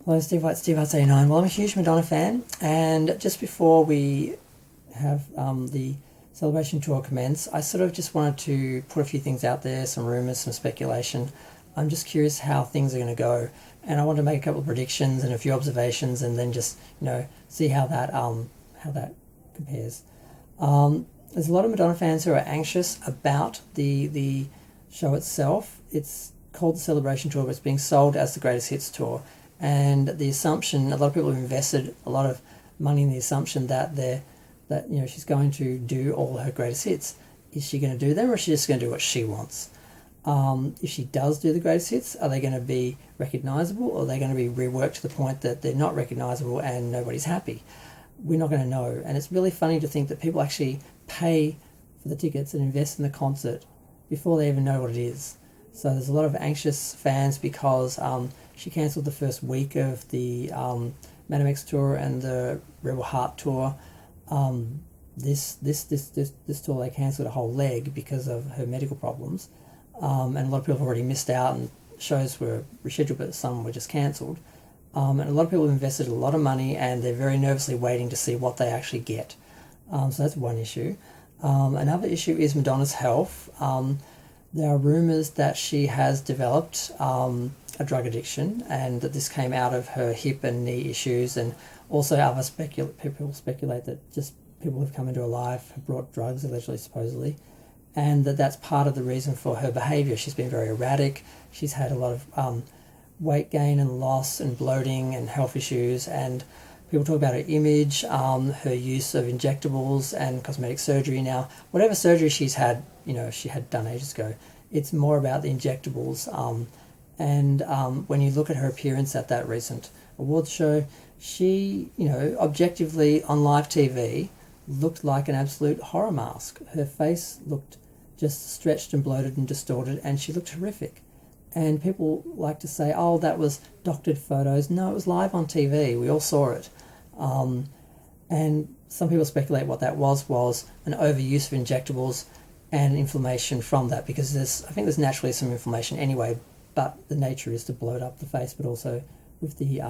Hello, Steve White, Steve White 89. Well, I'm a huge Madonna fan, and just before we have the celebration tour commence, I sort of just wanted to put a few things out there, some rumours, some speculation. I'm just curious how things are going to go, and I want to make a couple of predictions and a few observations, and then just see how that compares. There's a lot of Madonna fans who are anxious about the show itself. It's called the Celebration Tour, but it's being sold as the Greatest Hits Tour. And the assumption, a lot of people have invested a lot of money in the assumption that she's going to do all her greatest hits. Is she going to do them, or is she just going to do what she wants? If she does do the greatest hits, are they going to be recognisable, or are they going to be reworked to the point that they're not recognisable and nobody's happy? We're not going to know. And it's really funny to think that people actually pay for the tickets and invest in the concert before they even know what it is. So there's a lot of anxious fans because she cancelled the first week of the Madonna tour and the Rebel Heart tour. This tour they cancelled a whole leg because of her medical problems, and a lot of people have already missed out, and shows were rescheduled, but some were just cancelled. And a lot of people have invested a lot of money, and they're very nervously waiting to see what they actually get. So that's one issue. Another issue is Madonna's health. There are rumours that she has developed a drug addiction, and that this came out of her hip and knee issues, and also other people speculate that just people who've come into her life have brought drugs, allegedly, supposedly, and that's part of the reason for her behaviour. She's been very erratic. She's had a lot of weight gain and loss and bloating and health issues, and people talk about her image, her use of injectables and cosmetic surgery. Now, whatever surgery she's had, she had done ages ago, it's more about the injectables. And when you look at her appearance at that recent awards show, she, objectively on live TV looked like an absolute horror mask. Her face looked just stretched and bloated and distorted, and she looked horrific. And people like to say, oh, that was doctored photos. No, it was live on TV. We all saw it. And some people speculate what that was an overuse of injectables and inflammation from that, because I think there's naturally some inflammation anyway, but the nature is to bloat up the face, but also with the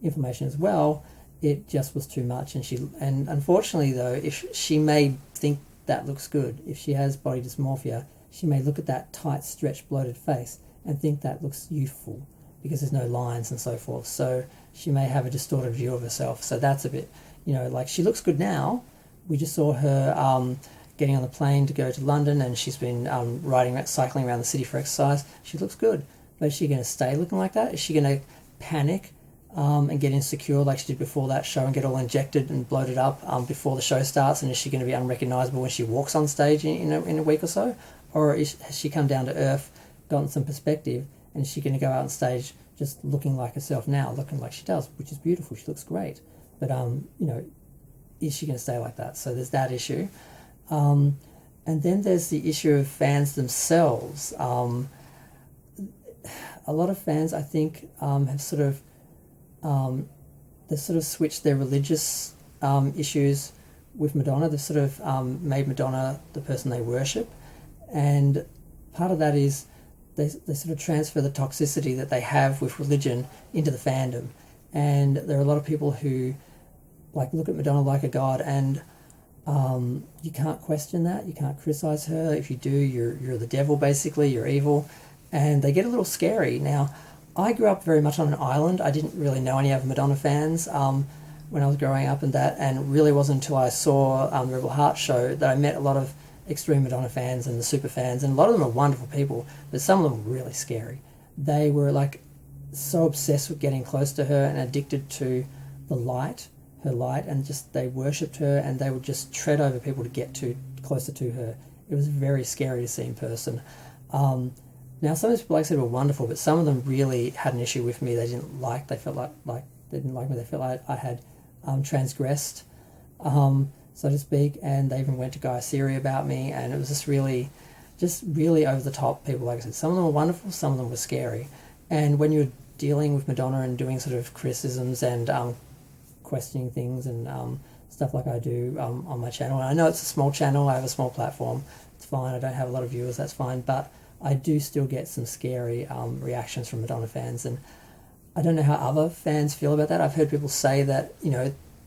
inflammation as well, it just was too much. And unfortunately though, if she may think that looks good, if she has body dysmorphia, she may look at that tight, stretched, bloated face and think that looks youthful because there's no lines and so forth. So she may have a distorted view of herself. So that's a bit, like she looks good now. We just saw her getting on the plane to go to London, and she's been cycling around the city for exercise. She looks good. But is she going to stay looking like that? Is she going to panic and get insecure like she did before that show and get all injected and bloated up before the show starts? And is she going to be unrecognisable when she walks on stage in a week or so? Or has she come down to earth, gotten some perspective, and is she going to go out on stage just looking like herself now, looking like she does, which is beautiful, she looks great. But, is she going to stay like that? So there's that issue. And then there's the issue of fans themselves. A lot of fans, I think, have sort of switched their religious issues with Madonna. They've sort of made Madonna the person they worship, and part of that is they sort of transfer the toxicity that they have with religion into the fandom. And there are a lot of people who look at Madonna like a god, and you can't question that. You can't criticize her. If you do, you're the devil, basically. You're evil. And they get a little scary. Now, I grew up very much on an island. I didn't really know any other Madonna fans when I was growing up, and it really wasn't until I saw the Rebel Heart show that I met a lot of extreme Madonna fans and the super fans, and a lot of them are wonderful people, but some of them were really scary. They were so obsessed with getting close to her and addicted to her light, and just they worshipped her, and they would just tread over people to get closer to her. It was very scary to see in person. Now, some of these people, like I said, were wonderful, but some of them really had an issue with me. They felt like they didn't like me. They felt like I had transgressed, so to speak, and they even went to Guy Siri about me, and it was just really over the top people. Like I said, some of them were wonderful, some of them were scary. And when you're dealing with Madonna and doing sort of criticisms and questioning things and stuff like I do on my channel, and I know it's a small channel, I have a small platform, it's fine, I don't have a lot of viewers, that's fine, but I do still get some scary reactions from Madonna fans, and I don't know how other fans feel about that. I've heard people say that,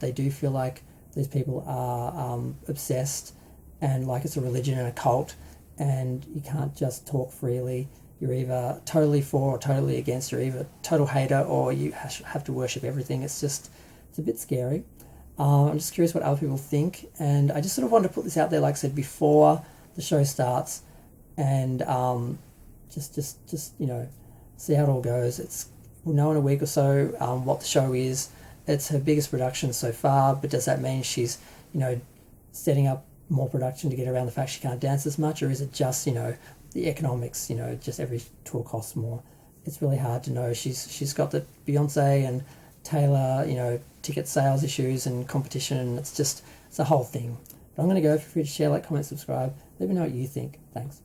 they do feel like these people are obsessed and like it's a religion and a cult, and you can't just talk freely. You're either totally for or totally against. You're either total hater or you have to worship everything. It's a bit scary. I'm just curious what other people think, and I just sort of wanted to put this out there, like I said, before the show starts, and just see how it all goes. We'll know in a week or so what the show is. It's her biggest production so far, but does that mean she's setting up more production to get around the fact she can't dance as much, or is it just the economics? Just every tour costs more. It's really hard to know. She's got the Beyonce and Taylor ticket sales issues and competition, and it's a whole thing. But I'm going to go. Feel free to share, like, comment, subscribe. Let me know what you think. Thanks.